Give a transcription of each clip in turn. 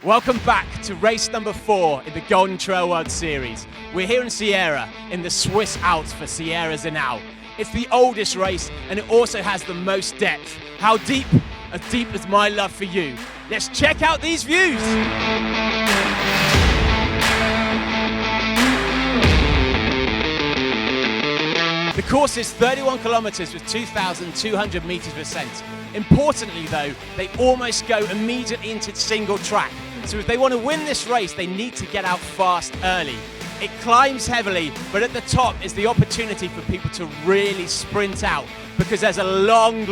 Welcome back to race number 4 in the Golden Trail World Series. We're here in Sierra in the Swiss Alps for Sierre-Zinal. It's the oldest race and it also has the most depth. How deep? As deep as my love for you. Let's check out these views. The course is 31 kilometers with 2,200 meters of ascent. Importantly though, they almost go immediately into single track. So if they want to win this race, they need to get out fast early. It climbs heavily, but at the top is the opportunity for people to really sprint out because there's a long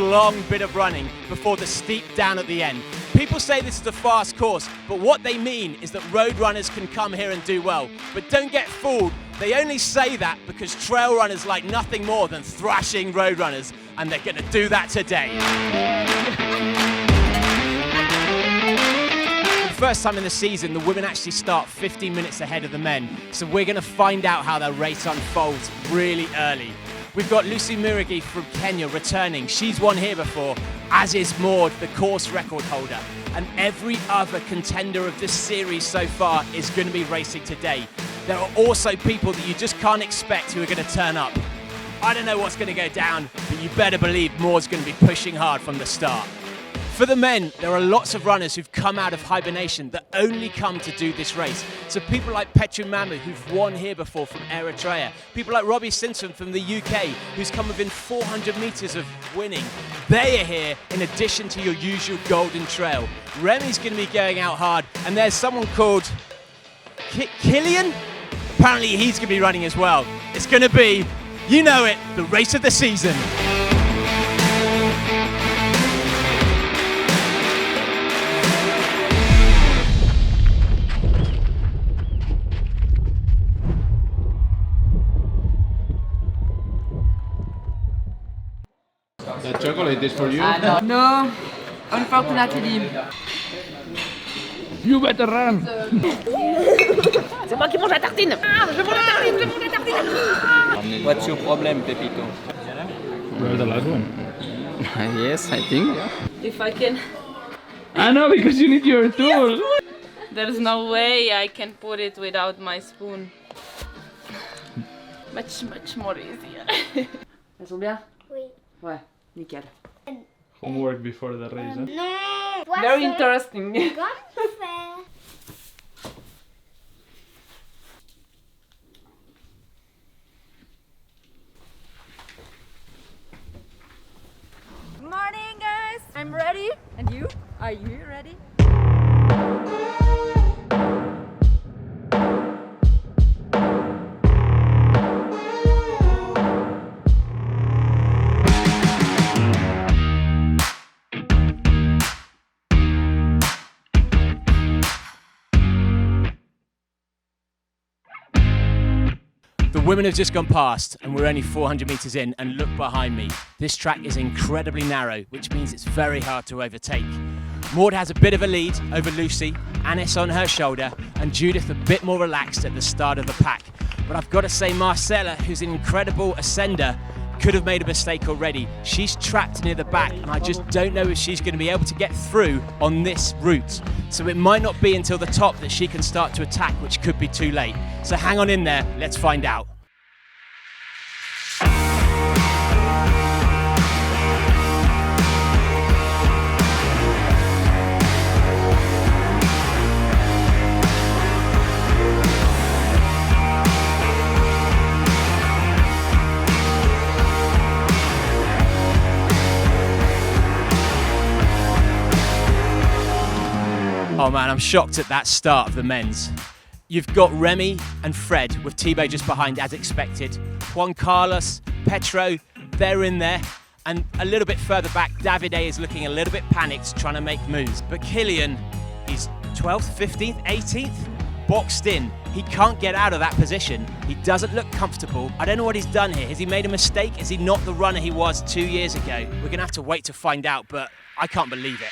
bit of running before the steep down at the end. People say this is a fast course, but what they mean is that road runners can come here and do well. But don't get fooled, they only say that because trail runners like nothing more than thrashing road runners, and they're gonna do that today. First time in the season, the women actually start 15 minutes ahead of the men. So we're going to find out how their race unfolds really early. We've got Lucy Murigi from Kenya returning. She's won here before, as is Maud, the course record holder. And every other contender of this series so far is going to be racing today. There are also people that you just can't expect who are going to turn up. I don't know what's going to go down, but you better believe Maud's going to be pushing hard from the start. For the men, there are lots of runners who've come out of hibernation that only come to do this race. So people like Petru Mamu, who've won here before from Eritrea. People like Robbie Simpson from the UK, who's come within 400 meters of winning. They are here in addition to your usual Golden Trail. Remy's going to be going out hard, and there's someone called Killian. Apparently he's going to be running as well. It's going to be, you know it, the race of the season. The chocolate is for you? No, unfortunately. You better run! C'est moi qui mange la tartine. Ah, je mange la tartine. What's your problem, Pepito? Where's the last one? Yes, I think. If I can. I know, because you need your tool! There's no way I can put it without my spoon. Much more easier. Elles sont bien? Oui. Ouais, nickel. Homework before the race, huh? Non. Very interesting. Comme faire. Morning, guys. I'm ready. And you? Are you ready? The women have just gone past and we're only 400 meters in, and look behind me. This track is incredibly narrow, which means it's very hard to overtake. Maud has a bit of a lead over Lucy, Anis on her shoulder, and Judith a bit more relaxed at the start of the pack. But I've got to say Marcella, who's an incredible ascender, could have made a mistake already. She's trapped near the back and I just don't know if she's going to be able to get through on this route. So it might not be until the top that she can start to attack, which could be too late. So hang on in there, let's find out. Oh man, I'm shocked at that start of the men's. You've got Remy and Fred with Thibaut just behind as expected. Juan Carlos, Petro, they're in there. And a little bit further back, Davide is looking a little bit panicked, trying to make moves. But Killian, he's 12th, 15th, 18th, boxed in. He can't get out of that position. He doesn't look comfortable. I don't know what he's done here. Has he made a mistake? Is he not the runner he was 2 years ago? We're gonna have to wait to find out, but I can't believe it.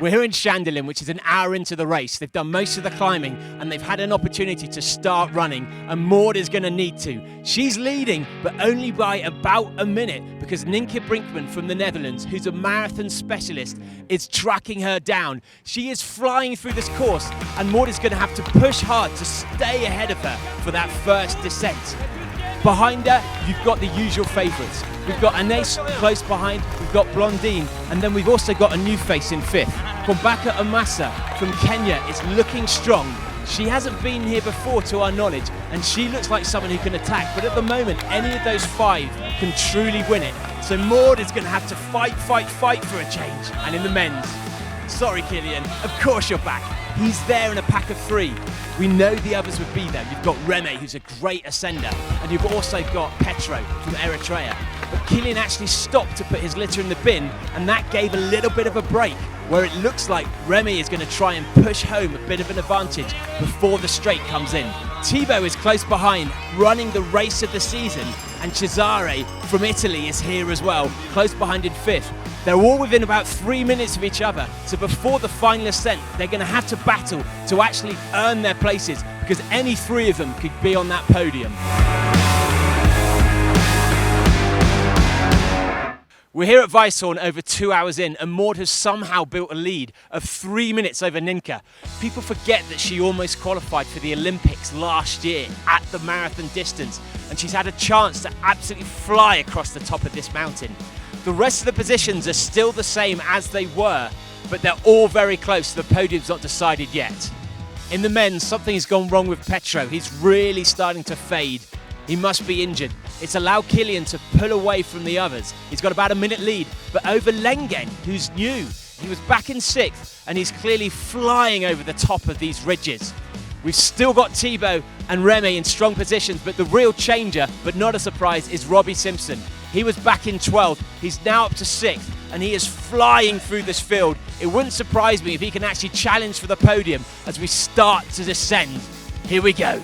We're here in Chandelin, which is an hour into the race. They've done most of the climbing and they've had an opportunity to start running, and Maud is going to need to. She's leading, but only by about a minute, because Nienke Brinkman from the Netherlands, who's a marathon specialist, is tracking her down. She is flying through this course, and Maud is going to have to push hard to stay ahead of her for that first descent. Behind her, you've got the usual favourites. We've got Anais close behind, we've got Blondine, and then we've also got a new face in fifth. Kwambaka Amasa from Kenya is looking strong. She hasn't been here before to our knowledge, and she looks like someone who can attack, but at the moment, any of those five can truly win it. So Maud is going to have to fight for a change. And in the men's, sorry Kilian, of course you're back. He's there in a pack of three. We know the others would be there. You've got Reme, who's a great ascender, and you've also got Petro from Eritrea. But Kilian actually stopped to put his litter in the bin, and that gave a little bit of a break, where it looks like Reme is going to try and push home a bit of an advantage before the straight comes in. Thibaut is close behind, running the race of the season, and Cesare from Italy is here as well, close behind in fifth. They're all within about 3 minutes of each other, so before the final ascent, they're going to have to battle to actually earn their places, because any three of them could be on that podium. We're here at Weisshorn over 2 hours in, and Maud has somehow built a lead of 3 minutes over Nienke. People forget that she almost qualified for the Olympics last year at the marathon distance, and she's had a chance to absolutely fly across the top of this mountain. The rest of the positions are still the same as they were, but they're all very close. The podium's not decided yet. In the men's, something has gone wrong with Petro. He's really starting to fade. He must be injured. It's allowed Kilian to pull away from the others. He's got about a minute lead, but over Lengen, who's new. He was back in sixth, and he's clearly flying over the top of these ridges. We've still got Thibaut and Reme in strong positions, but the real changer, but not a surprise, is Robbie Simpson. He was back in 12th, he's now up to 6th, and he is flying through this field. It wouldn't surprise me if he can actually challenge for the podium as we start to descend. Here we go.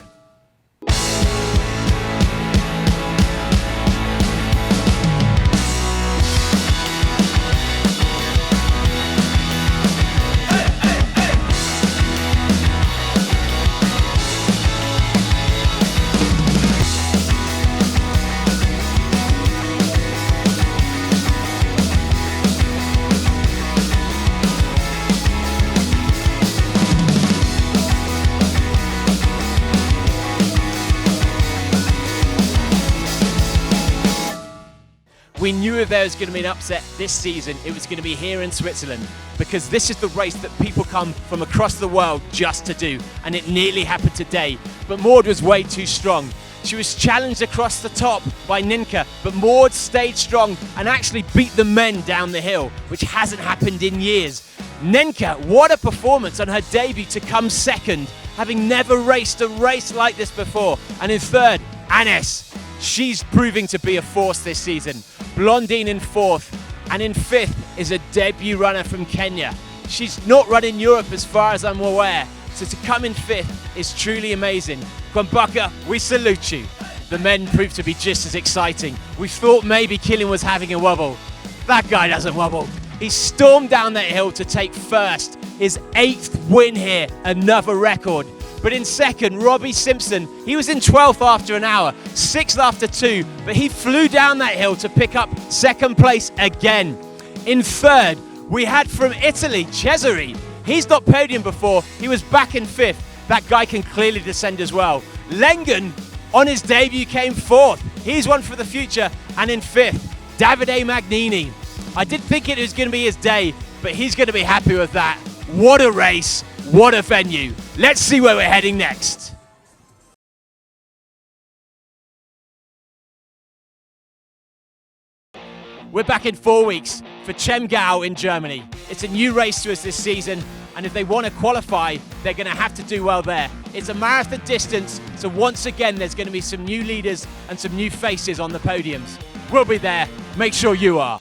We knew if there was going to be an upset this season, it was going to be here in Switzerland, because this is the race that people come from across the world just to do, and it nearly happened today. But Maud was way too strong. She was challenged across the top by Nienke, but Maud stayed strong and actually beat the men down the hill, which hasn't happened in years. Nienke, what a performance on her debut to come second, having never raced a race like this before. And in third, Anais. She's proving to be a force this season. Blondine in fourth, and in fifth is a debut runner from Kenya. She's not run in Europe as far as I'm aware, so to come in fifth is truly amazing. Kwambaka, we salute you. The men proved to be just as exciting. We thought maybe Kilian was having a wobble. That guy doesn't wobble. He stormed down that hill to take first, his 8th win here, another record. But in second, Robbie Simpson, he was in 12th after an hour, 6th after 2, but he flew down that hill to pick up second place again. In third, we had from Italy, Cesare. He's not podium before, he was back in 5th. That guy can clearly descend as well. Lengen, on his debut, came 4th. He's one for the future. And in 5th, Davide Magnini. I did think it was going to be his day, but he's going to be happy with that. What a race. What a venue. Let's see where we're heading next. We're back in 4 weeks for Chemgau in Germany. It's a new race to us this season, and if they want to qualify, they're going to have to do well there. It's a marathon distance, so once again, there's going to be some new leaders and some new faces on the podiums. We'll be there. Make sure you are.